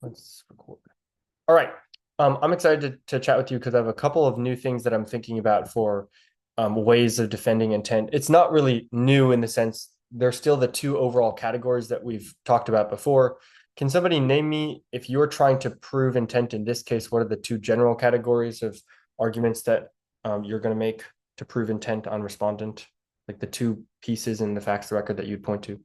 Let's record. All right. I'm excited to chat with you because I have a couple of new things that I'm thinking about for ways of defending intent. It's not really new in the sense they're still the two overall categories that we've talked about before. Can somebody name me, if you're trying to prove intent in this case, what are the two general categories of arguments that you're going to make to prove intent on respondent? Like the two pieces in the facts of the record that you'd point to?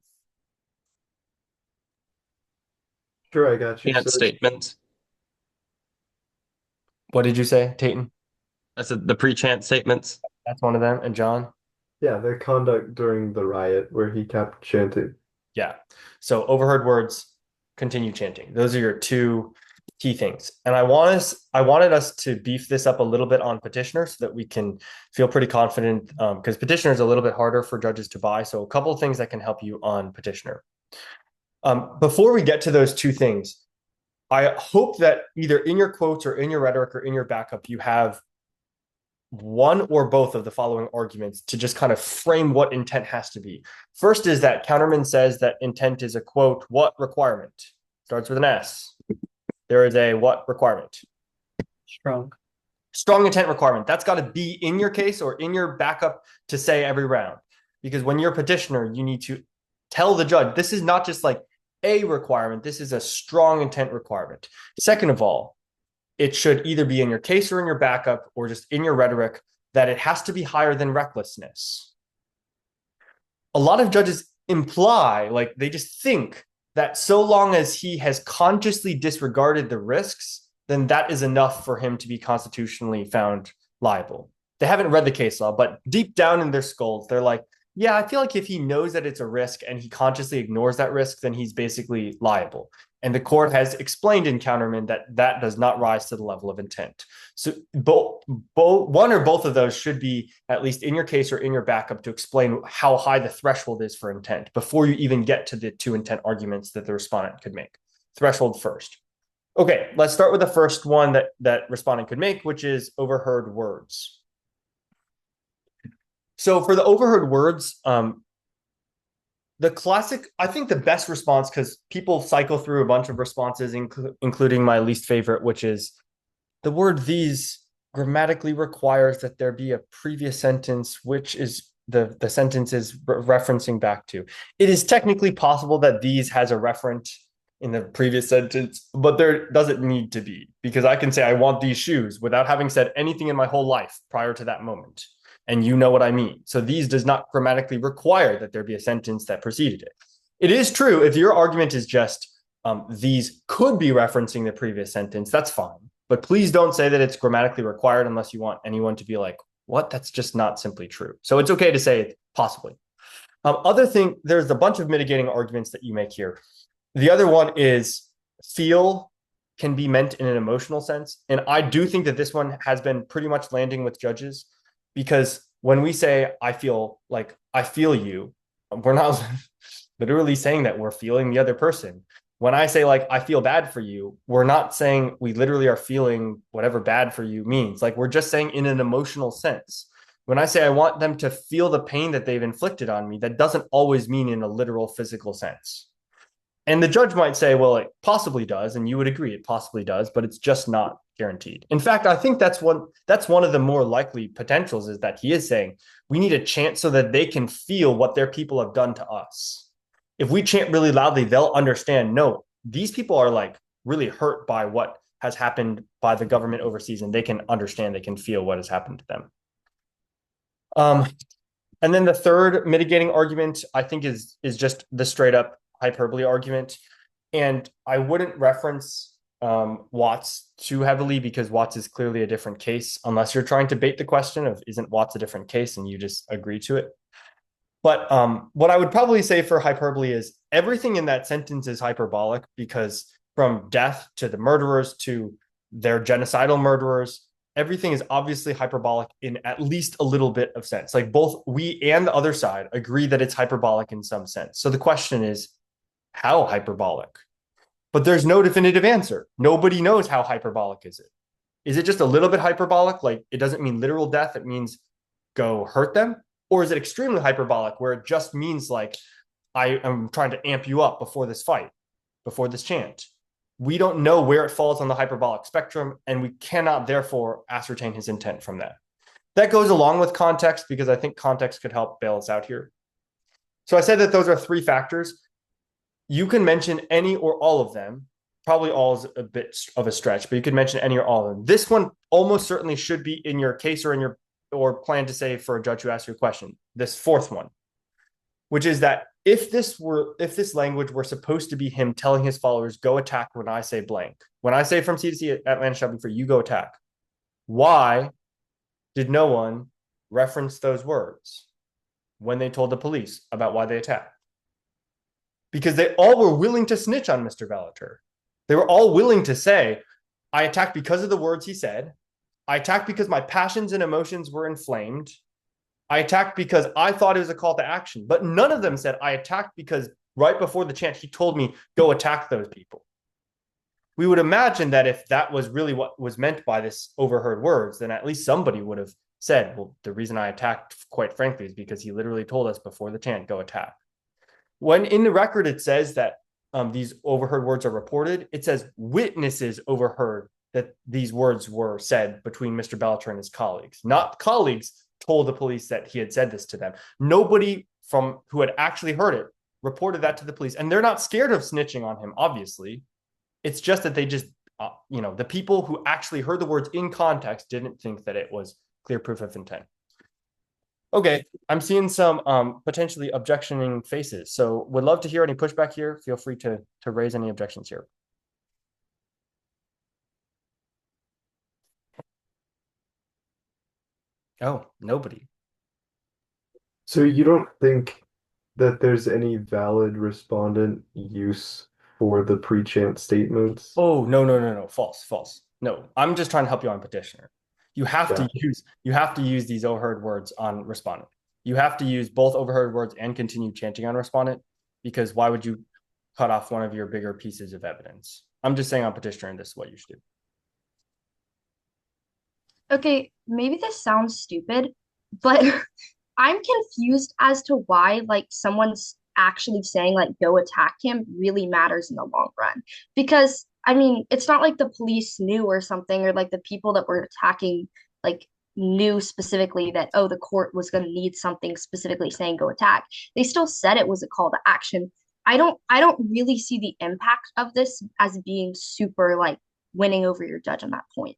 Sure, I got you. Chance So, statements. What did you say, Tayton? I said the pre-chance statements. That's one of them. And John? yeah, the conduct during the riot where he kept chanting. Yeah. So overheard words, continue chanting. Those are your two key things. And I wanted us to beef this up a little bit on petitioner so that we can feel pretty confident because petitioner is a little bit harder for judges to buy. So a couple of things that can help you on petitioner. Before we get to those two things, I hope that either in your quotes or in your rhetoric or in your backup, you have one or both of the following arguments to just kind of frame what intent has to be. First is that Counterman says that intent is a quote, what requirement? Starts with an S. There is a what requirement? Strong. Strong intent requirement. That's got to be in your case or in your backup to say every round. Because when you're a petitioner, you need to tell the judge, this is not just like a requirement, this is a strong intent requirement. Second of all, it should either be in your case or in your backup or just in your rhetoric that it has to be higher than recklessness. A lot of judges imply, like they just think that so long as he has consciously disregarded the risks, then that is enough for him to be constitutionally found liable. They haven't read the case law, but deep down in their skulls, they're like, yeah, I feel like if he knows that it's a risk and he consciously ignores that risk, then he's basically liable. And the court has explained in Counterman that that does not rise to the level of intent. So one or both of those should be at least in your case or in your backup to explain how high the threshold is for intent before you even get to the two intent arguments that the respondent could make. Threshold first. Okay, let's start with the first one that respondent could make, which is overheard words. So for the overheard words, the classic, I think the best response, because people cycle through a bunch of responses, including my least favorite, which is the word these grammatically requires that there be a previous sentence, which is the sentence is referencing back to. It is technically possible that these has a referent in the previous sentence, but there doesn't need to be, because I can say I want these shoes without having said anything in my whole life prior to that moment. And you know what I mean. So these does not grammatically require that there be a sentence that preceded it. It is true if your argument is just these could be referencing the previous sentence, that's fine. But please don't say that it's grammatically required unless you want anyone to be like, what? That's just not simply true. So it's okay to say possibly. Other thing, there's a bunch of mitigating arguments that you make here. The other one is feel can be meant in an emotional sense. And I do think that this one has been pretty much landing with judges because when we say, I feel like I feel you, we're not literally saying that we're feeling the other person. When I say like I feel bad for you, we're not saying we literally are feeling whatever bad for you means. Like we're just saying in an emotional sense. When I say I want them to feel the pain that they've inflicted on me, that doesn't always mean in a literal physical sense. And the judge might say, well, it possibly does, and you would agree it possibly does, but it's just not guaranteed. In fact, I think that's one of the more likely potentials is that he is saying we need a chant so that they can feel what their people have done to us. If we chant really loudly, they'll understand, no, these people are like really hurt by what has happened by the government overseas, and they can understand, they can feel what has happened to them. And then the third mitigating argument, I think, is just the straight up hyperbole argument. And I wouldn't reference Watts too heavily because Watts is clearly a different case, unless you're trying to bait the question of isn't Watts a different case and you just agree to it. But what I would probably say for hyperbole is everything in that sentence is hyperbolic because from death to the murderers to their genocidal murderers, everything is obviously hyperbolic in at least a little bit of sense. Like both we and the other side agree that it's hyperbolic in some sense. So the question is, how hyperbolic? But there's no definitive answer. Nobody knows how hyperbolic is it. Is it just a little bit hyperbolic? Like it doesn't mean literal death. It means go hurt them. Or is it extremely hyperbolic where it just means like, I am trying to amp you up before this fight, before this chant? we don't know where it falls on the hyperbolic spectrum, and we cannot therefore ascertain his intent from that. That goes along with context because I think context could help bail us out here. So I said that those are 3 factors. You can mention any or all of them. Probably all is a bit of a stretch, but you could mention any or all of them. This one almost certainly should be in your case or in your or plan to say for a judge who asks you a question. This 4th one, which is that if this language were supposed to be him telling his followers, go attack when I say blank, when I say from C to C Atlanta shall be free, you go attack. Why did no one reference those words when they told the police about why they attacked? Because they all were willing to snitch on Mr. Bellator. They were all willing to say, I attacked because of the words he said. I attacked because my passions and emotions were inflamed. I attacked because I thought it was a call to action. But none of them said, I attacked because right before the chant, he told me, go attack those people. We would imagine that if that was really what was meant by this overheard words, then at least somebody would have said, well, the reason I attacked, quite frankly, is because he literally told us before the chant, go attack. When in the record it says that these overheard words are reported, it says witnesses overheard that these words were said between Mr. Bellator and his colleagues. Not colleagues told the police that he had said this to them. Nobody from who had actually heard it reported that to the police. And they're not scared of snitching on him, obviously. It's just that they just, the people who actually heard the words in context didn't think that it was clear proof of intent. Okay, I'm seeing some potentially objectioning faces. So would love to hear any pushback here. Feel free to raise any objections here. Oh, nobody. So you don't think that there's any valid respondent use for the pre-chant statements? Oh, no. False. No, I'm just trying to help you on petitioner. You have to use these overheard words on respondent. You have to use both overheard words and continue chanting on respondent, because why would you cut off one of your bigger pieces of evidence? I'm just saying on petitioner, and this is what you should do. Okay, maybe this sounds stupid, but I'm confused as to why like someone's actually saying like go attack him really matters in the long run. Because I mean, it's not like the police knew or something, or like the people that were attacking like knew specifically that, oh, the court was going to need something specifically saying go attack. They still said it was a call to action. I don't really see the impact of this as being super like winning over your judge on that point.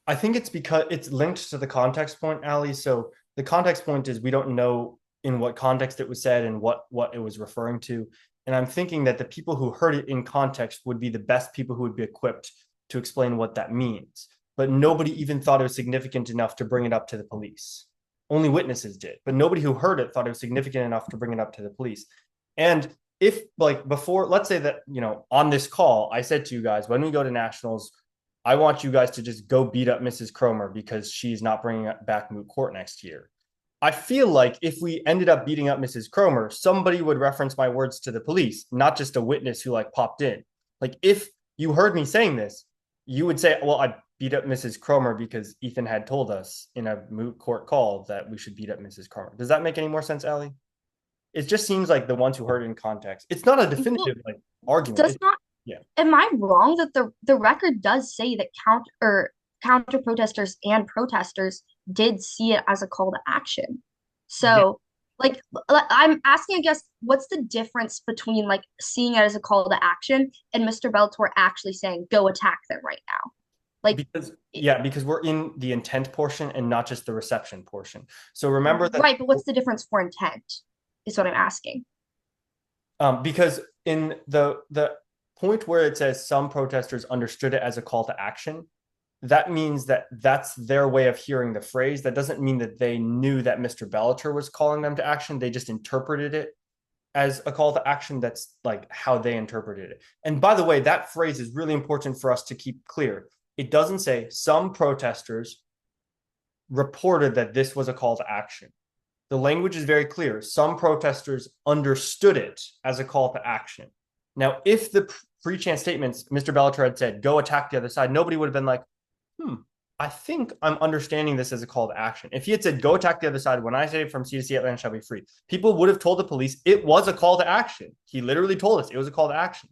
I think it's because it's linked to the context point, Ali. So the context point is we don't know in what context it was said and what it was referring to. And I'm thinking that the people who heard it in context would be the best people who would be equipped to explain what that means. But nobody even thought it was significant enough to bring it up to the police. Only witnesses did, but nobody who heard it thought it was significant enough to bring it up to the police. And if like before, let's say that, on this call, I said to you guys, when we go to nationals, I want you guys to just go beat up Mrs. Cromer because she's not bringing back moot court next year. I feel like if we ended up beating up Mrs. Cromer, somebody would reference my words to the police, not just a witness who like popped in. Like if you heard me saying this, you would say, well, I beat up Mrs. Cromer because Ethan had told us in a moot court call that we should beat up Mrs. Cromer. Does that make any more sense, Ali? It just seems like the ones who heard it in context. It's not a definitive argument. Does not. Yeah. Am I wrong that the record does say that counter protesters and protesters did see it as a call to action? So, like, I'm asking, I guess, what's the difference between like seeing it as a call to action and Mr. Bellator actually saying, "Go attack them right now"? Like, because we're in the intent portion and not just the reception portion. So remember that, right? But what's the difference for intent? Is what I'm asking. Because in the point where it says some protesters understood it as a call to action, that means that that's their way of hearing the phrase. That doesn't mean that they knew that Mr. Bellator was calling them to action. They just interpreted it as a call to action. That's like how they interpreted it. And by the way, that phrase is really important for us to keep clear. It doesn't say some protesters reported that this was a call to action. The language is very clear. Some protesters understood it as a call to action. Now, if the pre-chant statements, Mr. Bellator had said, go attack the other side, nobody would have been like, I think I'm understanding this as a call to action. If he had said, go attack the other side, when I say from C to C, Atlanta shall be free, people would have told the police it was a call to action. He literally told us it was a call to action.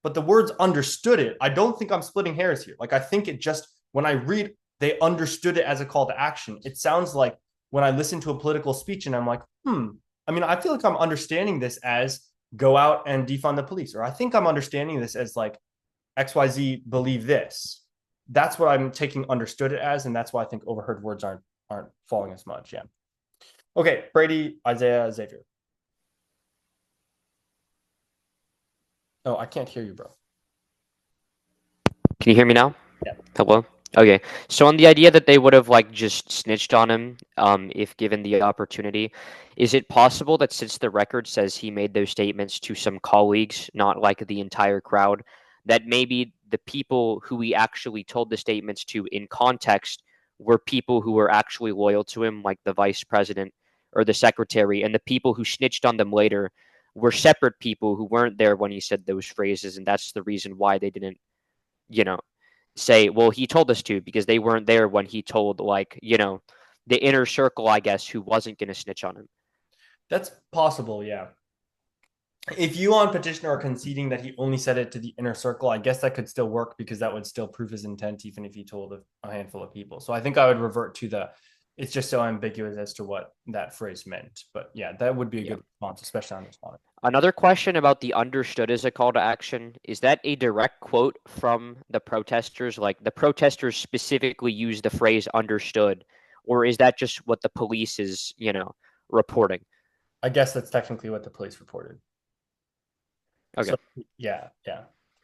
but the words understood it. I don't think I'm splitting hairs here. Like, I think it just, when I read, they understood it as a call to action. It sounds like when I listen to a political speech and I'm like, I mean, I feel like I'm understanding this as go out and defund the police, or I think I'm understanding this as like XYZ believe this. That's what I'm taking understood it as, and that's why I think overheard words aren't falling as much. Yeah. Okay, Brady, Isaiah, Xavier. Oh, I can't hear you, bro. Can you hear me now? Yeah. Hello? Okay. So on the idea that they would have like just snitched on him, if given the opportunity, is it possible that since the record says he made those statements to some colleagues, not like the entire crowd, that maybe the people who he actually told the statements to in context were people who were actually loyal to him, like the vice president or the secretary, and the people who snitched on them later were separate people who weren't there when he said those phrases, and that's the reason why they didn't, you know, say, well, he told us to, because they weren't there when he told, like, the inner circle, I guess, who wasn't going to snitch on him. That's possible, yeah. If you on petitioner are conceding that he only said it to the inner circle, I guess that could still work because that would still prove his intent, even if he told a handful of people. So I think I would revert to it's just so ambiguous as to what that phrase meant. But yeah, that would be a good response, especially on this one. Another question about the understood as a call to action. Is that a direct quote from the protesters? Like the protesters specifically use the phrase understood, or is that just what the police is, reporting? I guess that's technically what the police reported. Okay. So, yeah.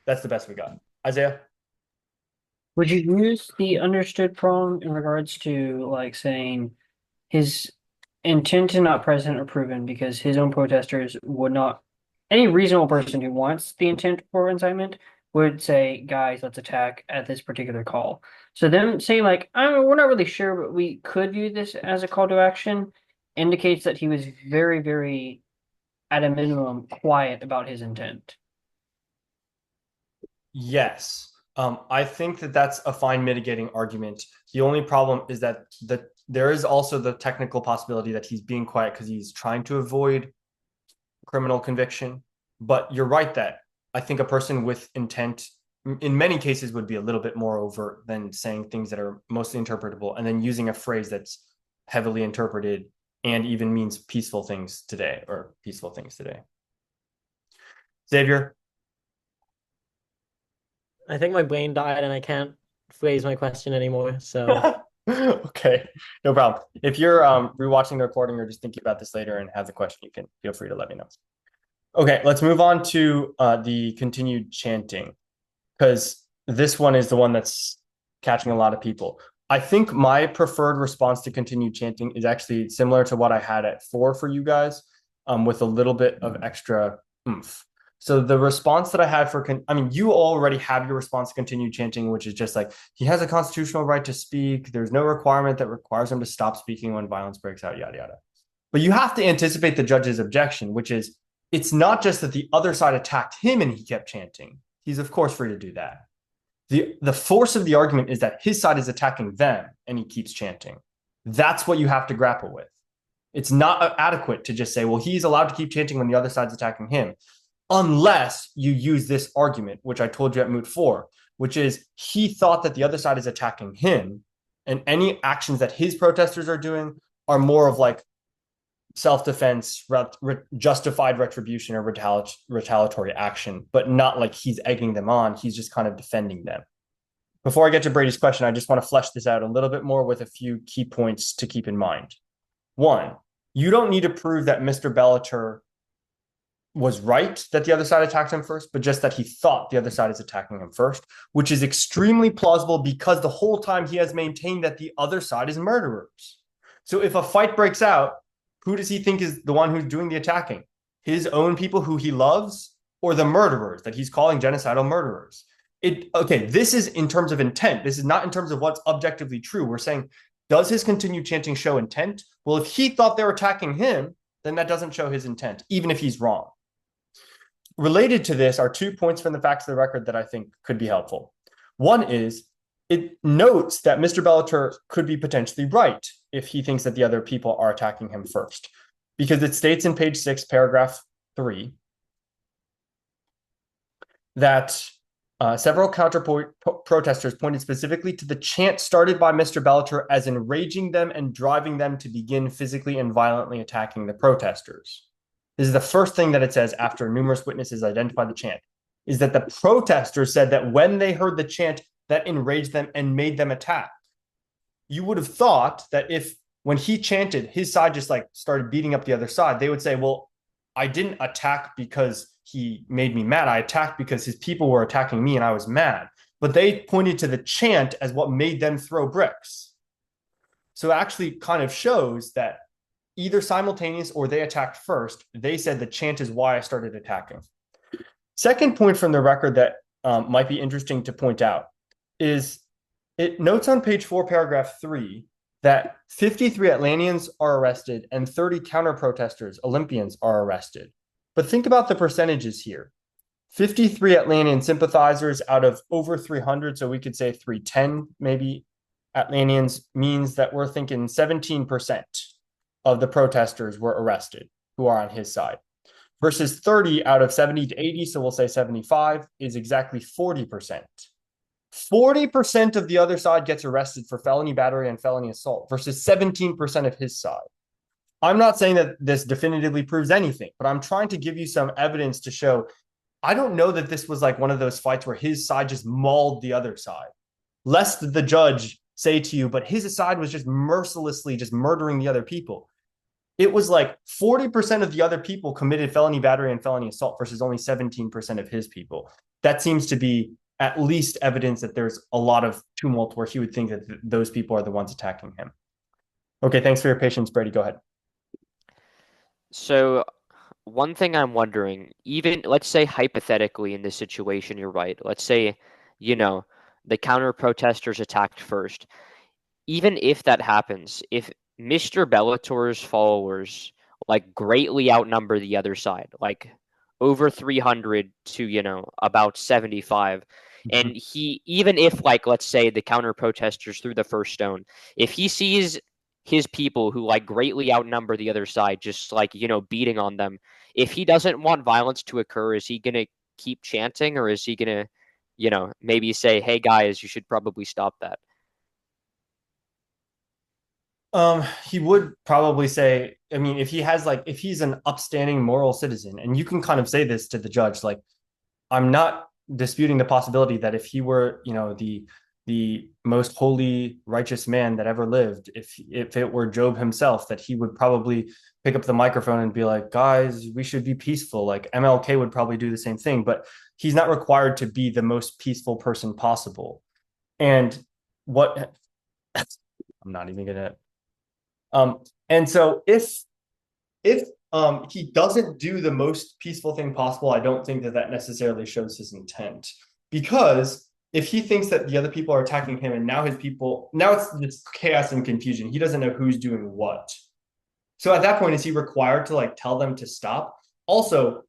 That's the best we got. Isaiah? Would you use the understood prong in regards to like saying his intent is not present or proven because his own protesters would not, any reasonable person who wants the intent for incitement would say, guys, let's attack at this particular call. So them saying like, we're not really sure, but we could view this as a call to action indicates that he was very, very, at a minimum, quiet about his intent. Yes. I think that that's a fine mitigating argument. The only problem is that there is also the technical possibility that he's being quiet because he's trying to avoid criminal conviction. But you're right that I think a person with intent in many cases would be a little bit more overt than saying things that are mostly interpretable and then using a phrase that's heavily interpreted and even means peaceful things today. Xavier? I think my brain died and I can't phrase my question anymore. So okay, no problem. If you're rewatching the recording or just thinking about this later and have the question, you can feel free to let me know. Okay, let's move on to the continued chanting, because this one is the one that's catching a lot of people. I think my preferred response to continued chanting is actually similar to what I had at 4 for you guys, with a little bit of extra oomph. So the response that I had you already have your response to continued chanting, which is just like, he has a constitutional right to speak. There's no requirement that requires him to stop speaking when violence breaks out, yada, yada. But you have to anticipate the judge's objection, which is, it's not just that the other side attacked him and he kept chanting. He's of course free to do that. The force of the argument is that his side is attacking them and he keeps chanting. That's what you have to grapple with. It's not adequate to just say, well, he's allowed to keep chanting when the other side's attacking him, unless you use this argument, which I told you at Moot 4, which is he thought that the other side is attacking him, and any actions that his protesters are doing are more of like self-defense, justified retribution or retaliatory action, but not like he's egging them on. He's just kind of defending them. Before I get to Brady's question, I just want to flesh this out a little bit more with a few key points to keep in mind. One, you don't need to prove that Mr. Bellator was right that the other side attacked him first, but just that he thought the other side is attacking him first, which is extremely plausible because the whole time he has maintained that the other side is murderers. So if a fight breaks out, who does he think is the one who's doing the attacking? His own people who he loves, or the murderers that he's calling genocidal murderers? This is in terms of intent. This is not in terms of what's objectively true. We're saying, does his continued chanting show intent? Well, if he thought they were attacking him, then that doesn't show his intent, even if he's wrong. Related to this are 2 points from the facts of the record that I think could be helpful. One is, it notes that Mr. Bellator could be potentially right if he thinks that the other people are attacking him first, because it states in page 6, paragraph 3, that several protesters pointed specifically to the chant started by Mr. Bellator as enraging them and driving them to begin physically and violently attacking the protesters. This is the first thing that it says after numerous witnesses identified the chant, is that the protesters said that when they heard the chant, that enraged them and made them attack. You would have thought that if when he chanted, his side just like started beating up the other side, they would say, well, I didn't attack because he made me mad. I attacked because his people were attacking me and I was mad. But they pointed to the chant as what made them throw bricks. So it actually kind of shows that either simultaneous or they attacked first. They said the chant is why I started attacking. Second point from the record that might be interesting to point out is it notes on page 4, paragraph 3, that 53 Atlanteans are arrested and 30 counter-protesters, Olympians, are arrested. But think about the percentages here. 53 Atlantean sympathizers out of over 300, so we could say 310 maybe Atlanteans, means that we're thinking 17% of the protesters were arrested who are on his side. Versus 30 out of 70 to 80, so we'll say 75, is exactly 40%. 40% of the other side gets arrested for felony battery and felony assault versus 17% of his side. I'm not saying that this definitively proves anything, but I'm trying to give you some evidence to show I don't know that this was like one of those fights where his side just mauled the other side. Lest the judge say to you, but his side was just mercilessly just murdering the other people. It was like 40% of the other people committed felony battery and felony assault versus only 17% of his people. That seems to be at least evidence that there's a lot of tumult where he would think that those people are the ones attacking him. Okay, thanks for your patience, Brady. Go ahead. So one thing I'm wondering, even let's say hypothetically in this situation, you're right. Let's say, the counter protesters attacked first. Even if that happens, if Mr. Bellator's followers like greatly outnumber the other side, like over 300 to, about 75, and he, even if like, let's say the counter protesters threw the first stone, if he sees his people who like greatly outnumber the other side, just like, beating on them, if he doesn't want violence to occur, is he going to keep chanting, or is he going to, maybe say, hey guys, you should probably stop that? He would probably say, I mean, if he's an upstanding moral citizen, and you can kind of say this to the judge, like, I'm not disputing the possibility that if he were, the most holy, righteous man that ever lived, if it were Job himself, that he would probably pick up the microphone and be like, guys, we should be peaceful. Like MLK would probably do the same thing, but he's not required to be the most peaceful person possible. And what I'm not even gonna and so if he doesn't do the most peaceful thing possible, I don't think that necessarily shows his intent, because if he thinks that the other people are attacking him and now it's chaos and confusion, he doesn't know who's doing what. So at that point, is he required to like tell them to stop? Also,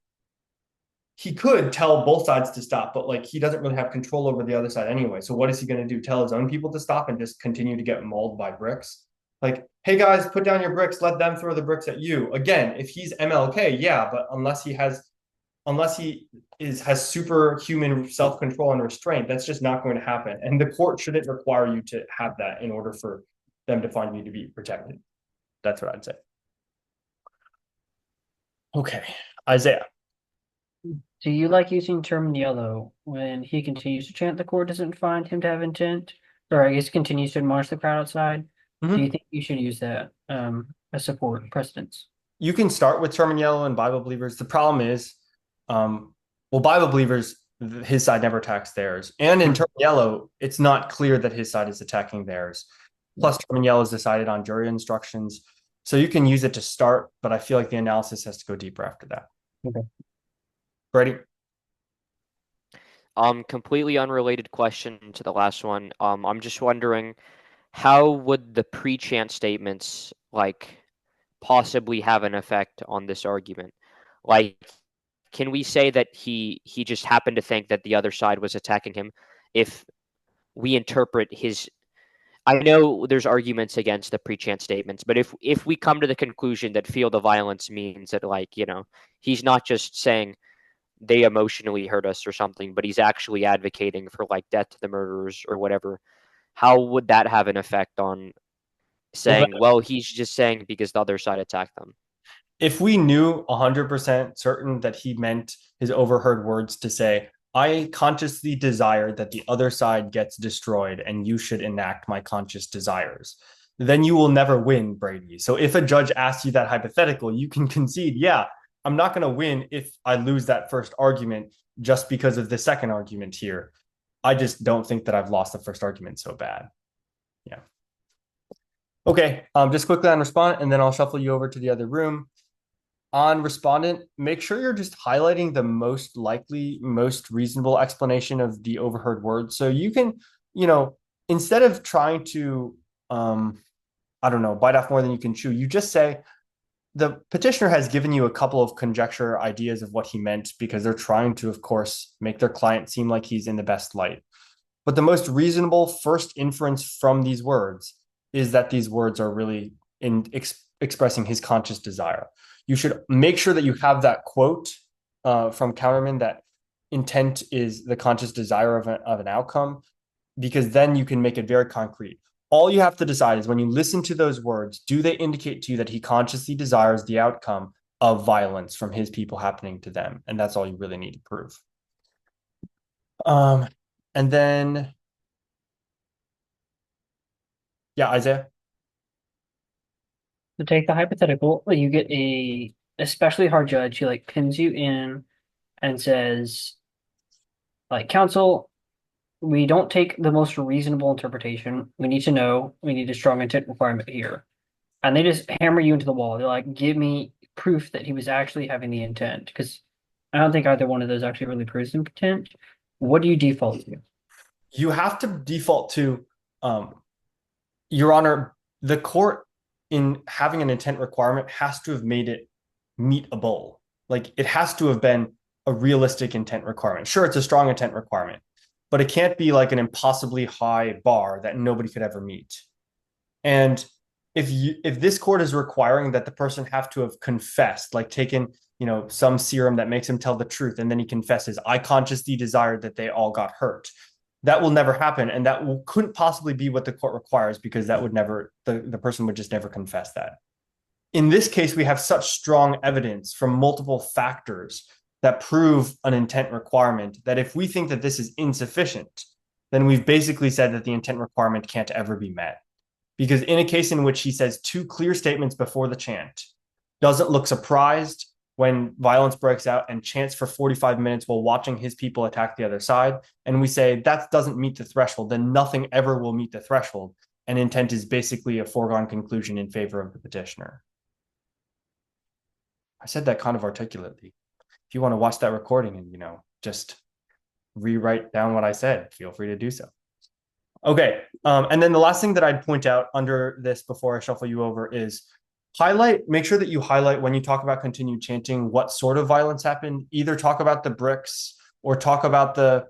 he could tell both sides to stop, but like he doesn't really have control over the other side anyway. So what is he going to do? Tell his own people to stop and just continue to get mauled by bricks? Like, hey guys, put down your bricks, let them throw the bricks at you. Again, if he's MLK, yeah, but unless he has superhuman self-control and restraint, that's just not going to happen. And the court shouldn't require you to have that in order for them to find you to be protected. That's what I'd say. Okay, Isaiah. Do you like using term yellow when he continues to chant the court doesn't find him to have intent? Or I guess continues to admonish the crowd outside? Do you think you should use that as support precedence? You can start with term yellow and Bible believers. The problem is, Bible believers, his side never attacks theirs. And in term yellow, it's not clear that his side is attacking theirs. Plus, term yellow is decided on jury instructions. So you can use it to start, but I feel like the analysis has to go deeper after that. Okay. Brady? Completely unrelated question to the last one. I'm just wondering, how would the pre-chant statements like possibly have an effect on this argument? Like, can we say that he just happened to think that the other side was attacking him if we interpret his... I know there's arguments against the pre-chant statements, but if we come to the conclusion that feel the violence means that, like, he's not just saying they emotionally hurt us or something, but he's actually advocating for like death to the murderers or whatever, how would that have an effect on saying, well, he's just saying because the other side attacked them? If we knew 100% certain that he meant his overheard words to say, I consciously desire that the other side gets destroyed and you should enact my conscious desires, then you will never win, Brady. So if a judge asks you that hypothetical, you can concede, yeah, I'm not going to win if I lose that first argument just because of the second argument here. I just don't think that I've lost the first argument so bad. Yeah. Okay, just quickly on respondent, and then I'll shuffle you over to the other room. On respondent, make sure you're just highlighting the most likely, most reasonable explanation of the overheard words. So you can, instead of trying to, I don't know, bite off more than you can chew, you just say, the petitioner has given you a couple of conjecture ideas of what he meant because they're trying to, of course, make their client seem like he's in the best light. But the most reasonable first inference from these words is that these words are really expressing his conscious desire. You should make sure that you have that quote from Counterman that intent is the conscious desire of an outcome, because then you can make it very concrete. All you have to decide is when you listen to those words, do they indicate to you that he consciously desires the outcome of violence from his people happening to them? And that's all you really need to prove. And then, yeah, Isaiah. To take the hypothetical, you get a especially hard judge who like pins you in and says, like, counsel, we don't take the most reasonable interpretation. We need to know. We need a strong intent requirement here. And they just hammer you into the wall. They're like, give me proof that he was actually having the intent. Because I don't think either one of those actually really proves intent. What do you default to? You have to default to, Your Honor, the court in having an intent requirement has to have made it meet a bowl. Like it has to have been a realistic intent requirement. Sure, it's a strong intent requirement, but it can't be like an impossibly high bar that nobody could ever meet. And if this court is requiring that the person have to have confessed, like taken, some serum that makes him tell the truth, and then he confesses, I consciously desired that they all got hurt. That will never happen, and that couldn't possibly be what the court requires, because that would never, the person would just never confess that. In this case, we have such strong evidence from multiple factors that prove an intent requirement that if we think that this is insufficient, then we've basically said that the intent requirement can't ever be met. Because in a case in which he says two clear statements before the chant, doesn't look surprised when violence breaks out, and chants for 45 minutes while watching his people attack the other side, and we say that doesn't meet the threshold, then nothing ever will meet the threshold, and intent is basically a foregone conclusion in favor of the petitioner. I said that kind of articulately. If you want to watch that recording and, just rewrite down what I said, feel free to do so. Okay. And then the last thing that I'd point out under this before I shuffle you over is make sure that you highlight when you talk about continued chanting, what sort of violence happened. Either talk about the bricks or talk about the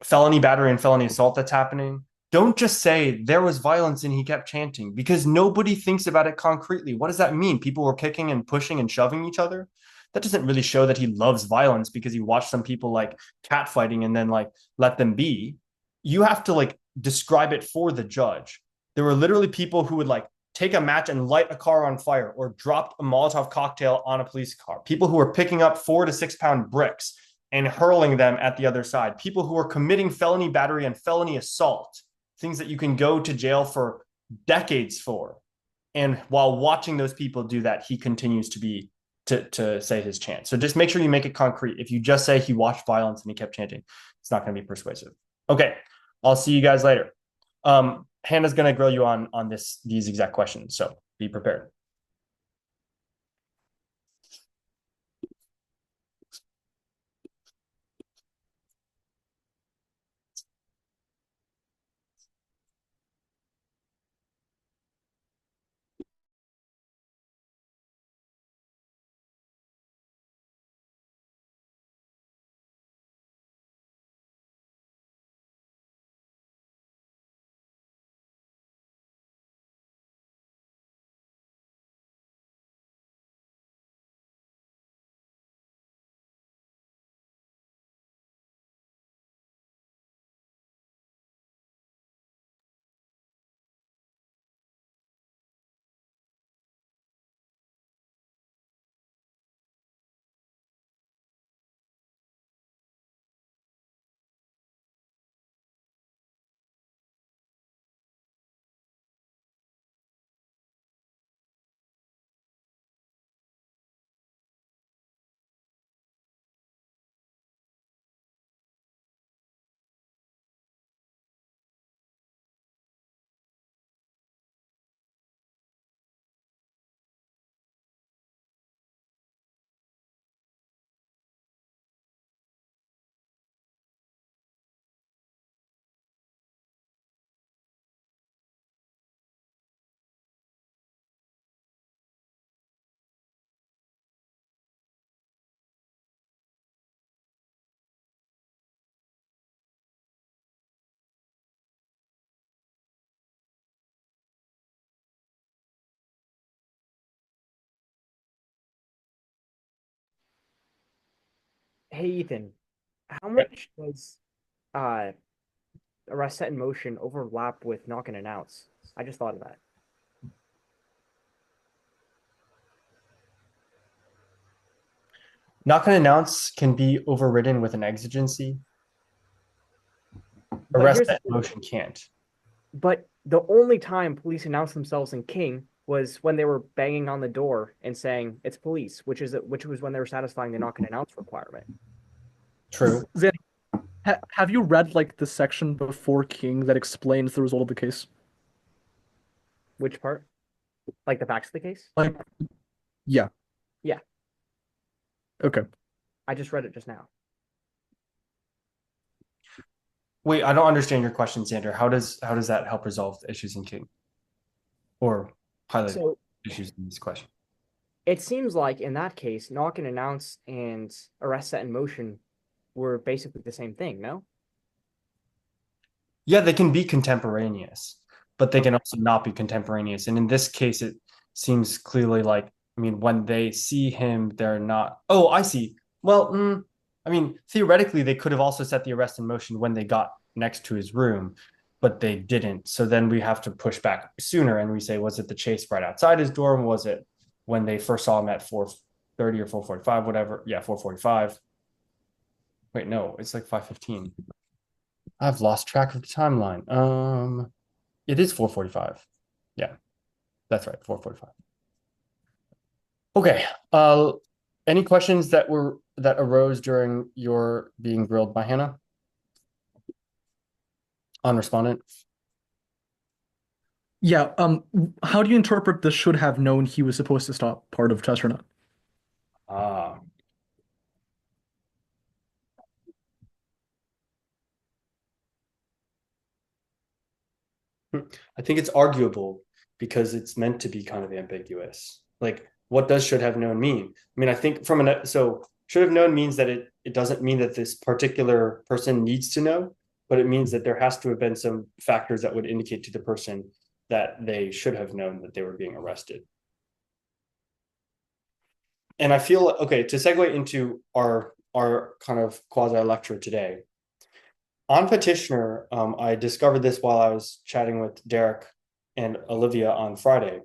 felony battery and felony assault that's happening. Don't just say there was violence and he kept chanting, because nobody thinks about it concretely. What does that mean? People were kicking and pushing and shoving each other? That doesn't really show that he loves violence because he watched some people like catfighting and then like let them be. You have to like describe it for the judge. There were literally people who would like take a match and light a car on fire, or dropped a Molotov cocktail on a police car. People who were picking up 4 to 6 pound bricks and hurling them at the other side. People who were committing felony battery and felony assault, things that you can go to jail for decades for. And while watching those people do that, he continues to say his chant. So just make sure you make it concrete. If you just say he watched violence and he kept chanting, it's not going to be persuasive. Okay, I'll see you guys later. Hannah's going to grill you on these exact questions, so be prepared. Hey Ethan, how much does uh arrest set in motion overlap with knock and announce? I just thought of that. Not going to announce can be overridden with an exigency. But Arrest here's the that thing. motion can't. But the only time police announced themselves in King was when they were banging on the door and saying it's police, which was when they were satisfying the knock and announce requirement. True. Zan, have you read like the section before King that explains the result of the case? Which part? Like the facts of the case? Like, yeah. Yeah. Okay. I just read it just now. Wait, I don't understand your question, Xander. How does that help resolve the issues in King? Or highlight So issues in this question? it seems like in that case, knock and announce and arrest set in motion were basically the same thing, no? Yeah, they can be contemporaneous, but they can also not be contemporaneous. And in this case, it seems clearly like, I mean, when they see him, they're not. Oh, I see. Well, I mean, theoretically, they could have also set the arrest in motion when they got next to his room, but they didn't. So then we have to push back sooner, and we say, was it the chase right outside his dorm? Was it when they first saw him at 4:30 or 4:45, whatever? Yeah, 4:45. Wait, no, it's like 5:15. I've lost track of the timeline. It is 4:45. Yeah, that's right, 4:45. Okay. Any questions that arose during your being grilled by Hannah on respondent? Yeah. How do you interpret the should have known he was supposed to stop part of test or not? Ah. I think it's arguable because it's meant to be kind of ambiguous. Like, what does should have known mean? I mean, I think so should have known means that it doesn't mean that this particular person needs to know, but it means that there has to have been some factors that would indicate to the person that they should have known that they were being arrested. And I feel okay to segue into our kind of quasi lecture today. On Petitioner, I discovered this while I was chatting with Derek and Olivia on Friday.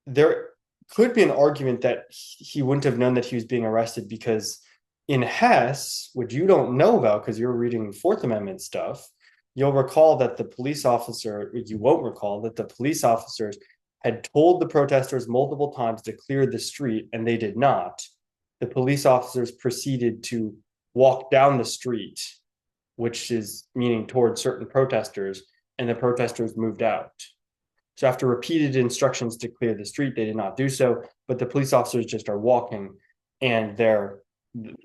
There could be an argument that he wouldn't have known that he was being arrested because in Hess, which you don't know about because you're reading Fourth Amendment stuff, you'll recall that you won't recall that the police officers had told the protesters multiple times to clear the street and they did not. The police officers proceeded to walk down the street, which is meaning towards certain protesters, and the protesters moved out. So after repeated instructions to clear the street, they did not do so, but the police officers just are walking and the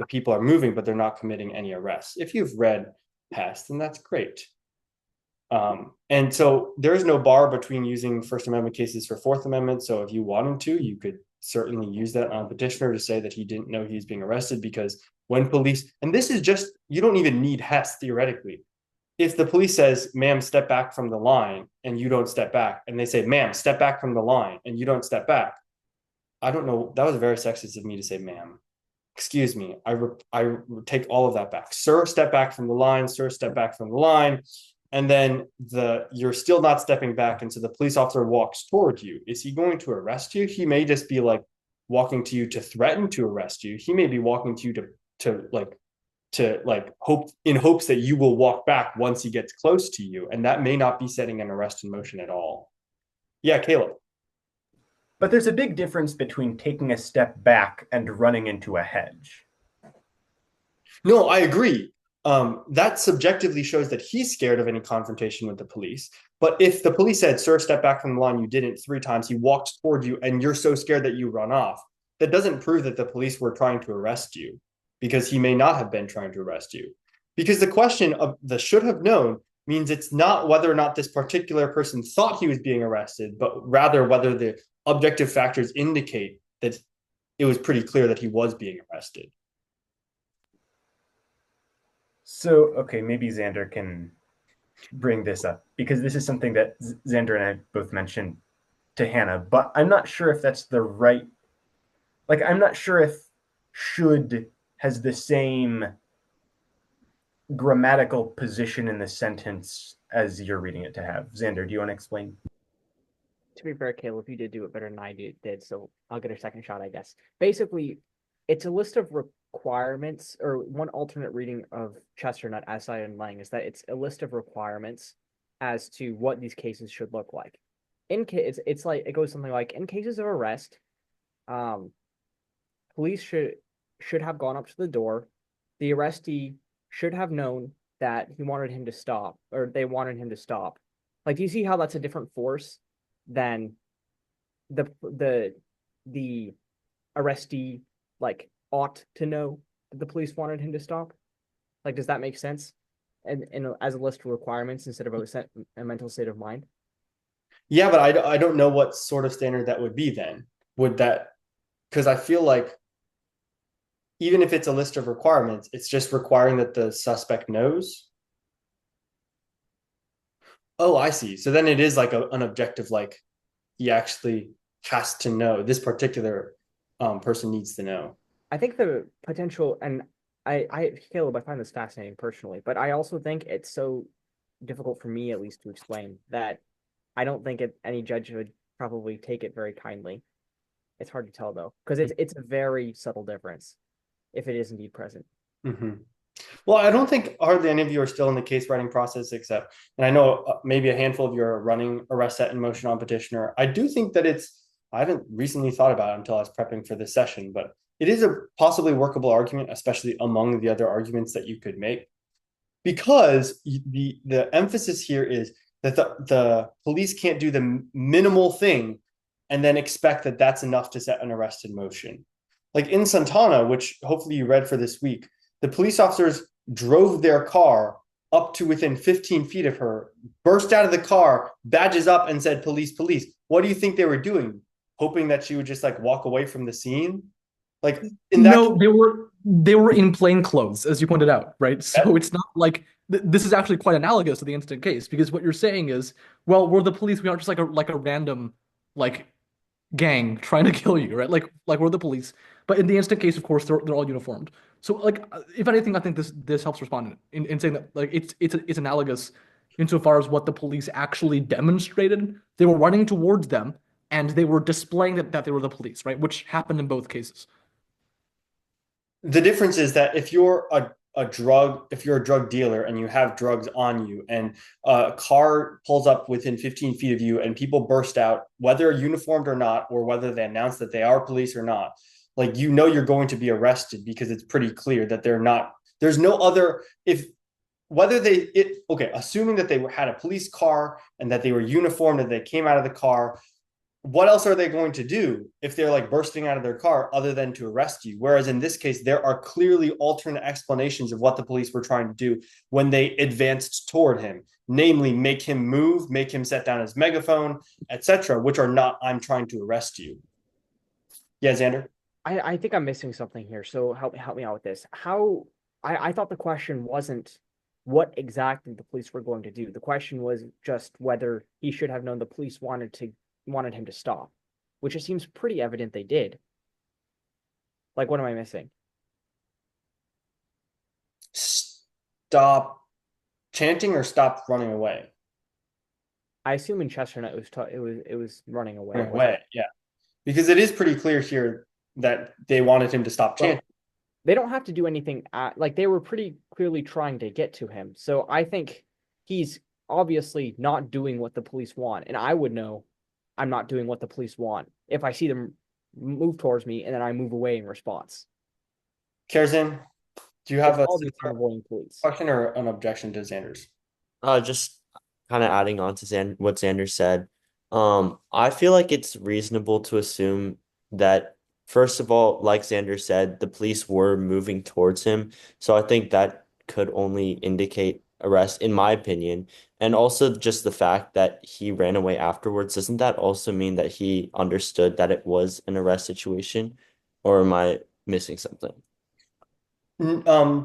people are moving, but they're not committing any arrests. If you've read Hess, then that's great. And so there's no bar between using First Amendment cases for Fourth Amendment. So if you wanted to, you could certainly use that on Petitioner to say that he didn't know he was being arrested because when police, and this is just, you don't even need Hess theoretically. If the police says, ma'am, step back from the line and you don't step back, and they say, ma'am, step back from the line and you don't step back. I don't know. That was very sexist of me to say, ma'am. Excuse me. I take all of that back. Sir, step back from the line. Sir, step back from the line. And then you're still not stepping back. And so the police officer walks toward you. Is he going to arrest you? He may just be like walking to you to threaten to arrest you. He may be walking to you to hope in hopes that you will walk back once he gets close to you. And that may not be setting an arrest in motion at all. Yeah, Caleb. But there's a big difference between taking a step back and running into a hedge. No, I agree. That subjectively shows that he's scared of any confrontation with the police. But if the police said, sir, step back from the line, you did it 3 times, he walked toward you, and you're so scared that you run off, that doesn't prove that the police were trying to arrest you, because he may not have been trying to arrest you. Because the question of the should have known means it's not whether or not this particular person thought he was being arrested, but rather whether the objective factors indicate that it was pretty clear that he was being arrested. So, okay, maybe Xander can bring this up because this is something that Xander and I both mentioned to Hannah, but I'm not sure if that's the right, like, I'm not sure if should has the same grammatical position in the sentence as you're reading it to have. Xander, do you want to explain? To be fair, Caleb, you did do it better than I did, so I'll get a second shot, I guess. Basically, it's a list of requirements, or one alternate reading of Chesternut as cited in Lang is that it's a list of requirements as to what these cases should look like. In case it's like it goes something like in cases of arrest, police should have gone up to the door. The arrestee should have known that he wanted him to stop, or they wanted him to stop. Like, do you see how that's a different force than the arrestee like ought to know that the police wanted him to stop? Like, does that make sense? And as a list of requirements instead of a mental state of mind. Yeah, but I don't know what sort of standard that would be then. Would that, because I feel like even if it's a list of requirements, it's just requiring that the suspect knows. Oh, I see. So then it is like an objective, like he actually has to know. This particular person needs to know. I think the potential, and Caleb, I find this fascinating personally, but I also think it's so difficult for me, at least, to explain that I don't think any judge would probably take it very kindly. It's hard to tell though, because it's a very subtle difference if it is indeed present. Mm-hmm. Well, I don't think hardly any of you are still in the case writing process, except, and I know maybe a handful of you are running arrest set in motion on petitioner. I do think that I haven't recently thought about it until I was prepping for this session, but it is a possibly workable argument, especially among the other arguments that you could make, because the emphasis here is that the police can't do the minimal thing and then expect that that's enough to set an arrest in motion. Like in Santana, which hopefully you read for this week, the police officers drove their car up to within 15 feet of her, burst out of the car, badges up, and said, "Police, police." What do you think they were doing? Hoping that she would just like walk away from the scene? Like in that No, they were in plain clothes, as you pointed out, right? So it's not like this is actually quite analogous to the instant case, because what you're saying is, well, we're the police. We aren't just like a random like gang trying to kill you, right? Like we're the police. But in the instant case, of course, they're all uniformed. So like, if anything, I think this helps respond in saying that like it's analogous insofar as what the police actually demonstrated. They were running towards them and they were displaying that they were the police, right? Which happened in both cases. The difference is that if you're a drug dealer and you have drugs on you and a car pulls up within 15 feet of you and people burst out, whether uniformed or not, or whether they announce that they are police or not, like, you know, you're going to be arrested because it's pretty clear that there's no other, assuming that they had a police car and that they were uniformed and they came out of the car, what else are they going to do if they're like bursting out of their car other than to arrest you? Whereas in this case, there are clearly alternate explanations of what the police were trying to do when they advanced toward him, namely make him move, make him set down his megaphone, etc., which are not, "I'm trying to arrest you." Yeah, Xander? I think I'm missing something here, so help me out with this. I thought the question wasn't what exactly the police were going to do. The question was just whether he should have known the police wanted him to stop, which it seems pretty evident they did. Like, what am I missing? Stop chanting or stop running away? I assume in Chesternut it was running away. Running away, yeah. Because it is pretty clear here that they wanted him to stop chanting. Well, they don't have to do anything like they were pretty clearly trying to get to him. So I think he's obviously not doing what the police want, and I would know I'm not doing what the police want if I see them move towards me and then I move away in response. Kerzin, do you have a avoiding police question or an objection to Xander's? Just kind of adding on to what Xander said. I feel like it's reasonable to assume that, first of all, like Xander said, the police were moving towards him. So I think that could only indicate arrest, in my opinion. And also just the fact that he ran away afterwards, doesn't that also mean that he understood that it was an arrest situation? Or am I missing something?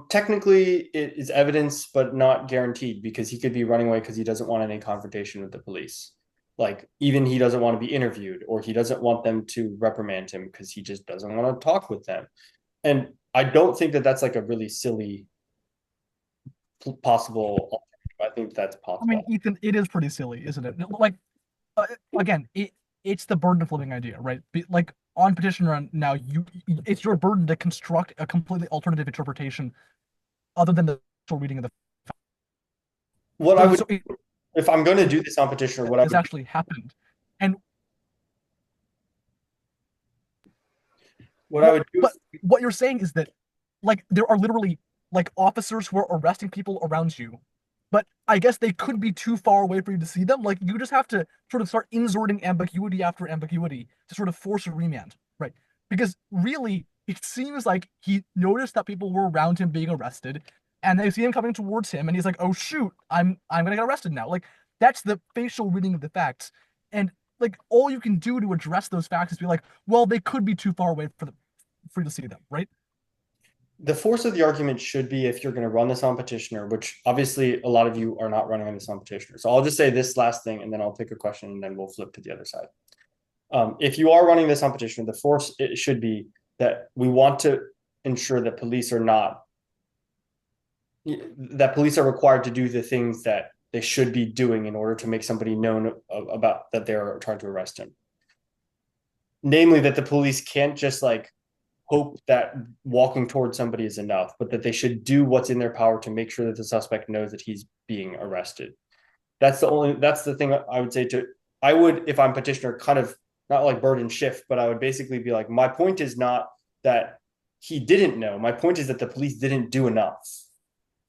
Technically, it is evidence, but not guaranteed, because he could be running away because he doesn't want any confrontation with the police. Like, even he doesn't want to be interviewed, or he doesn't want them to reprimand him because he just doesn't want to talk with them. And I don't think that that's like a really silly possible alternative. I think that's I mean, possible. Ethan, it is pretty silly, isn't it? Like, again, it's the burden of living idea, right? Like on petition run now, it's your burden to construct a completely alternative interpretation other than the actual reading of the. What I would, So if I'm going to do this on petitioner, what I this would, actually happened, and what I would do, but what you're saying is that, like, there are literally like officers who are arresting people around you, but I guess they could be too far away for you to see them. Like, you just have to sort of start inserting ambiguity after ambiguity to sort of force a remand, right? Because really, it seems like he noticed that people were around him being arrested, and they see him coming towards him, and he's like, "Oh shoot, I'm gonna get arrested now." Like, that's the facial reading of the facts, and like all you can do to address those facts is be like, "Well, they could be too far away for you to see them," right? the force of the argument should be if you're going to run this on petitioner, which obviously a lot of you are not running on this on petitioner. So I'll just say this last thing and then I'll pick a question and then we'll flip to the other side. If you are running this on petitioner, the force it should be that we want to ensure that police are required to do the things that they should be doing in order to make somebody known about that they're trying to arrest him. Namely, that the police can't just like hope that walking towards somebody is enough, but that they should do what's in their power to make sure that the suspect knows that he's being arrested. That's the thing I would say I would, if I'm petitioner, kind of not like burden shift, but I would basically be like, my point is not that he didn't know. My point is that the police didn't do enough,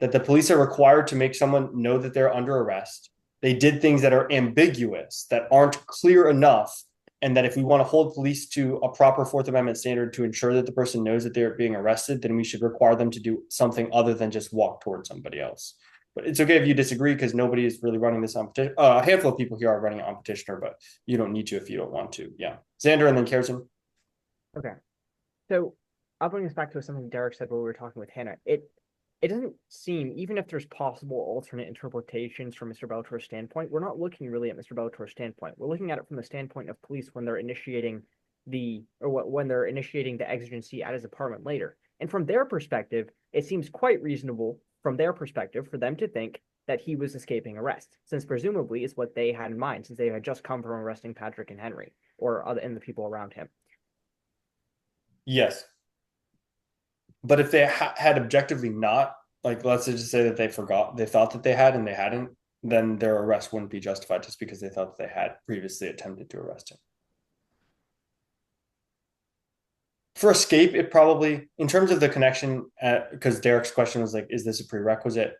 that the police are required to make someone know that they're under arrest. They did things that are ambiguous, that aren't clear enough, and that if we want to hold police to a proper Fourth Amendment standard to ensure that the person knows that they're being arrested, then we should require them to do something other than just walk towards somebody else. But it's okay if you disagree because nobody is really running this on petition. A handful of people here are running it on petitioner, but you don't need to if you don't want to. Yeah. Xander and then Kieran. Okay. So I'll bring this back to something Derek said when we were talking with Hannah. It doesn't seem, even if there's possible alternate interpretations from Mr. Bellator's standpoint, we're not looking really at Mr. Bellator's standpoint. We're looking at it from the standpoint of police when they're initiating when they're initiating the exigency at his apartment later. And from their perspective, it seems quite reasonable from their perspective for them to think that he was escaping arrest, since presumably is what they had in mind, since they had just come from arresting Patrick and Henry and the people around him. Yes. But if they had objectively not, like, let's just say that they thought that they had and they hadn't, then their arrest wouldn't be justified just because they thought that they had previously attempted to arrest him. For escape, it probably, in terms of the connection, because Derek's question was like, is this a prerequisite?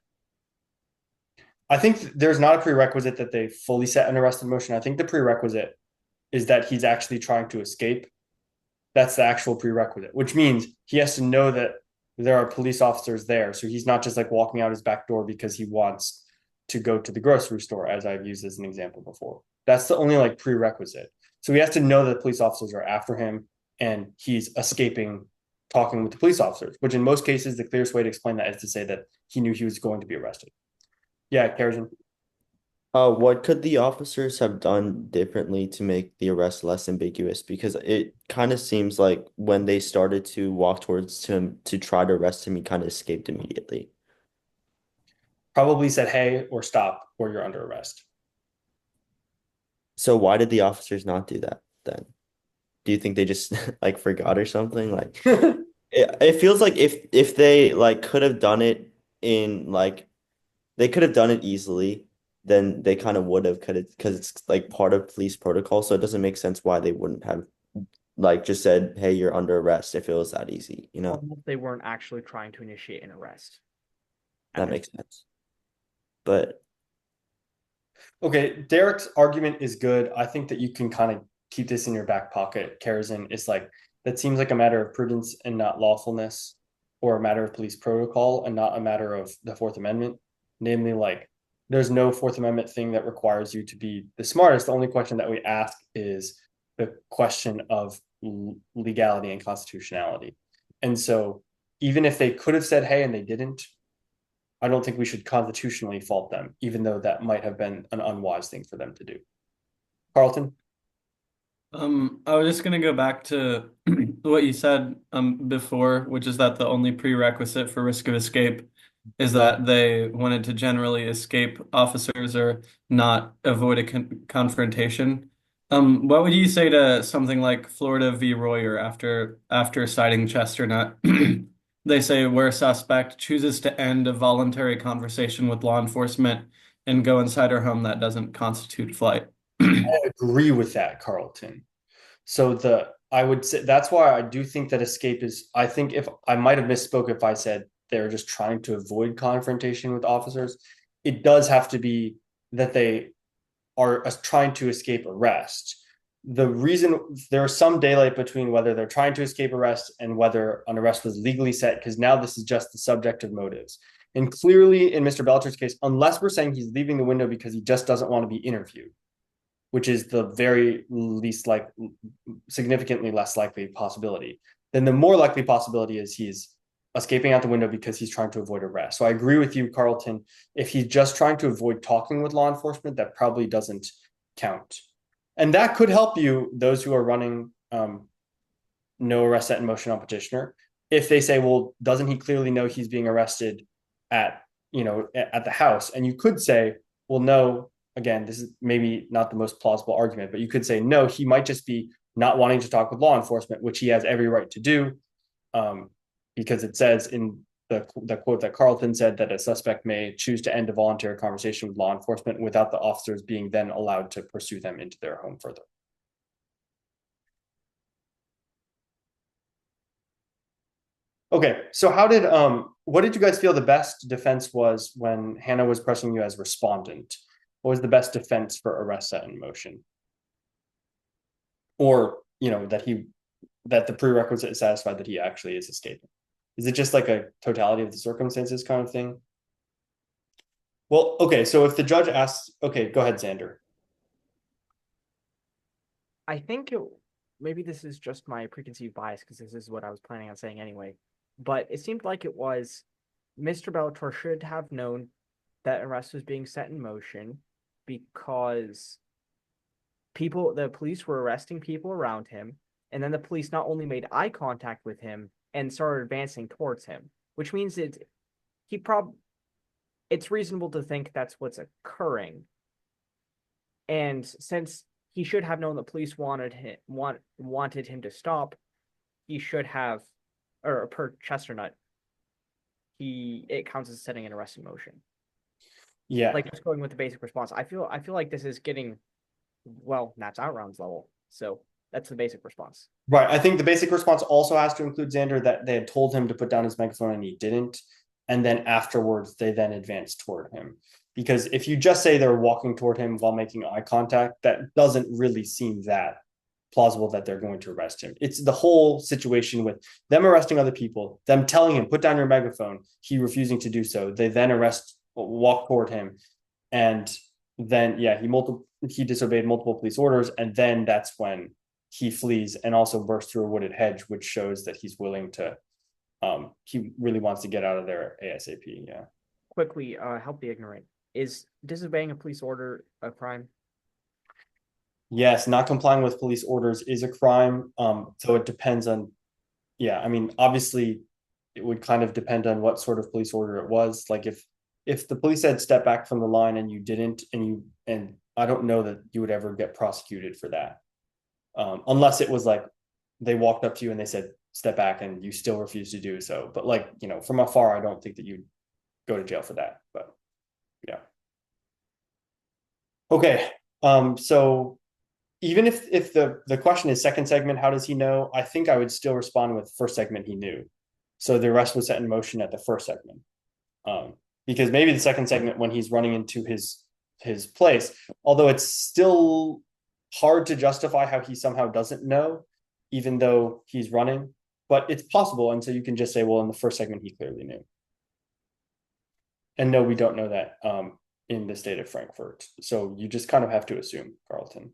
I think there's not a prerequisite that they fully set an arrest in motion. I think the prerequisite is that he's actually trying to escape. That's the actual prerequisite, which means he has to know that there are police officers there. So he's not just like walking out his back door because he wants to go to the grocery store, as I've used as an example before. That's the only like prerequisite. So he has to know that police officers are after him and he's escaping talking with the police officers, which in most cases, the clearest way to explain that is to say that he knew he was going to be arrested. Yeah, Karen. What could the officers have done differently to make the arrest less ambiguous? Because it kind of seems like when they started to walk towards him to try to arrest him, he kind of escaped immediately. Probably said, hey, or stop, or you're under arrest. So why did the officers not do that then? Do you think they just like forgot or something? Like it feels like if they like could have done it in like they could have done it easily, then they kind of would have because it's like part of police protocol. So it doesn't make sense why they wouldn't have like just said, hey, you're under arrest if it was that easy, you know? They weren't actually trying to initiate an arrest. That makes sense. But okay, Derek's argument is good. I think that you can kind of keep this in your back pocket. Karazin is like, that seems like a matter of prudence and not lawfulness, or a matter of police protocol and not a matter of the Fourth Amendment. Namely, like, there's no Fourth Amendment thing that requires you to be the smartest. The only question that we ask is the question of legality and constitutionality. And so even if they could have said, hey, and they didn't, I don't think we should constitutionally fault them, even though that might have been an unwise thing for them to do. Carlton? I was just gonna go back to what you said before, which is that the only prerequisite for risk of escape is that they wanted to generally escape officers or not avoid a confrontation. What would you say to something like Florida v. Royer after citing Chesternut? They say where a suspect chooses to end a voluntary conversation with law enforcement and go inside her home, that doesn't constitute flight. I agree with that, Carlton. So I would say that's why I do think that escape is, I think if I might have misspoke if I said they're just trying to avoid confrontation with officers, it does have to be that they are trying to escape arrest. The reason there's some daylight between whether they're trying to escape arrest and whether an arrest was legally set, because now this is just the subjective motives. And clearly in Mr. Belcher's case, unless we're saying he's leaving the window because he just doesn't want to be interviewed, which is the very least like significantly less likely possibility, then the more likely possibility is he's escaping out the window because he's trying to avoid arrest. So I agree with you, Carlton. If he's just trying to avoid talking with law enforcement, that probably doesn't count. And that could help you, those who are running no arrest set in motion on petitioner. If they say, well, doesn't he clearly know he's being arrested at the house? And you could say, well, no, again, this is maybe not the most plausible argument, but you could say, no, he might just be not wanting to talk with law enforcement, which he has every right to do, because it says in the quote that Carlton said that a suspect may choose to end a voluntary conversation with law enforcement without the officers being then allowed to pursue them into their home further. Okay, so what did you guys feel the best defense was when Hannah was pressing you as respondent? What was the best defense for arrest set in motion? Or, that the prerequisite is satisfied that he actually is escaping? Is it just like a totality of the circumstances kind of thing? Well, okay, so if the judge asks, okay, go ahead, Xander. I think maybe this is just my preconceived bias because this is what I was planning on saying anyway. But it seemed like it was Mr. Bellator should have known that arrest was being set in motion because the police were arresting people around him, and then the police not only made eye contact with him and started advancing towards him, which means it's reasonable to think that's what's occurring. And since he should have known the police wanted him to stop, he should have, or per Chesternut, it counts as setting an arrest in motion. Yeah. Like just going with the basic response. I feel like this is getting, well, Nat's Outrounds level. So that's the basic response. Right. I think the basic response also has to include Xander that they had told him to put down his megaphone and he didn't. And then afterwards, they then advanced toward him. Because if you just say they're walking toward him while making eye contact, that doesn't really seem that plausible that they're going to arrest him. It's the whole situation with them arresting other people, them telling him, put down your megaphone, he refusing to do so. They then walk toward him. And then, yeah, he disobeyed multiple police orders. And then that's when he flees and also bursts through a wooded hedge, which shows that he's willing to, he really wants to get out of there ASAP. Yeah. Quickly, help the ignorant. Is disobeying a police order a crime? Yes, not complying with police orders is a crime. So it depends on, yeah, I mean, obviously it would kind of depend on what sort of police order it was. Like if the police said step back from the line and you didn't, and I don't know that you would ever get prosecuted for that. Unless it was like they walked up to you and they said step back and you still refuse to do so. But like, from afar, I don't think that you'd go to jail for that. But yeah. Okay. So even if the question is second segment, how does he know? I think I would still respond with first segment he knew. So the arrest was set in motion at the first segment. Because maybe the second segment when he's running into his place, although it's still hard to justify how he somehow doesn't know, even though he's running, but it's possible. And so you can just say, well, in the first segment, he clearly knew. And no, we don't know that in the state of Frankfurt. So you just kind of have to assume, Carlton.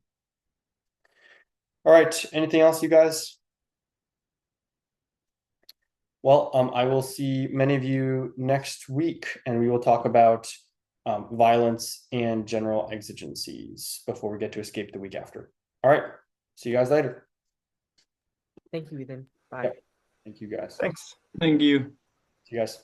All right. Anything else, you guys? Well, I will see many of you next week, and we will talk about violence and general exigencies before we get to escape the week after. All right. See you guys later. Thank you, Ethan. Bye. Yep. Thank you guys. Thanks. Thank you. See you guys.